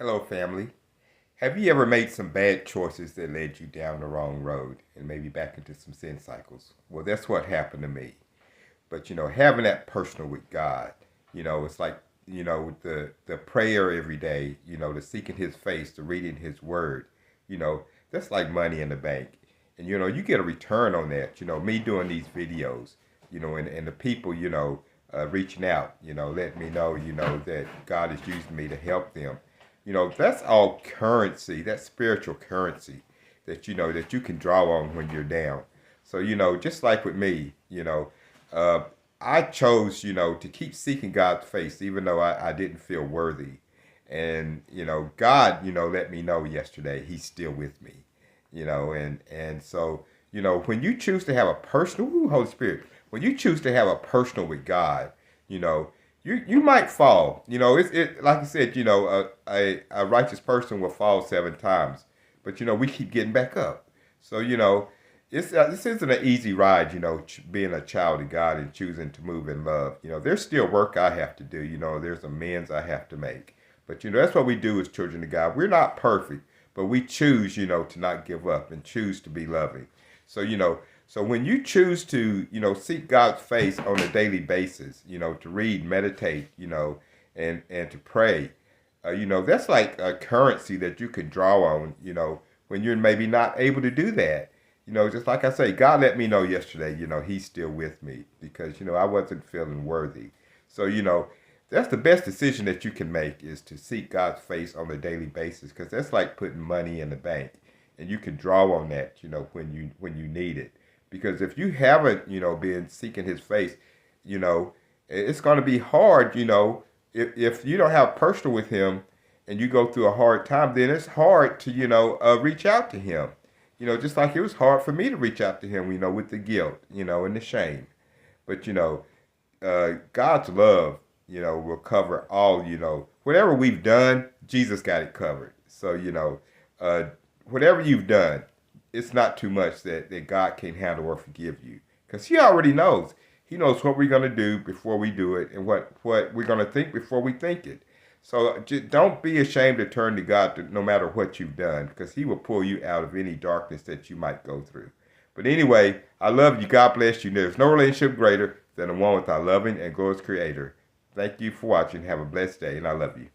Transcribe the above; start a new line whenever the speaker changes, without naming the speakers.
Hello, family. Have you ever made some bad choices that led you down the wrong road and maybe back into some sin cycles? Well, that's what happened to me. But having that personal with God, it's like the prayer every day, the seeking His face, the reading His Word, you know, that's like money in the bank, and you get a return on that. Me doing these videos, and the people, reaching out, letting me know, that God is using me to help them. That's all currency. That's spiritual currency that you can draw on when you're down. So just like with me, uh, I chose, to keep seeking God's face, even though I didn't feel worthy. And, God, let me know yesterday He's still with me, and so, when you choose to have a personal, ooh, Holy Spirit, when you choose to have a personal with God, you know, you might fall. It like I said, a righteous person will fall 7 times, but we keep getting back up. So this isn't an easy ride, being a child of God and choosing to move in love. There's still work I have to do. There's amends I have to make. But, that's what we do as children of God. We're not perfect, but we choose, to not give up and choose to be loving. So, so when you choose to, seek God's face on a daily basis, to read, meditate, and to pray, that's like a currency that you can draw on, when you're maybe not able to do that. Just like I say, God let me know yesterday, He's still with me because, I wasn't feeling worthy. So, that's the best decision that you can make is to seek God's face on a daily basis because that's like putting money in the bank and you can draw on that, when you need it. Because if you haven't, been seeking His face, you know, it's going to be hard, if you don't have personal with Him and you go through a hard time, then it's hard to, reach out to Him. Just like it was hard for me to reach out to Him, with the guilt, and the shame. But, God's love, will cover all, whatever we've done, Jesus got it covered. So, uh, whatever you've done, it's not too much that God can't handle or forgive you. Because He already knows. He knows what we're going to do before we do it and what we're going to think before we think it. So just don't be ashamed to turn to God no matter what you've done because He will pull you out of any darkness that you might go through. But anyway, I love you. God bless you. There's no relationship greater than the one with our loving and glorious Creator. Thank you for watching. Have a blessed day, and I love you.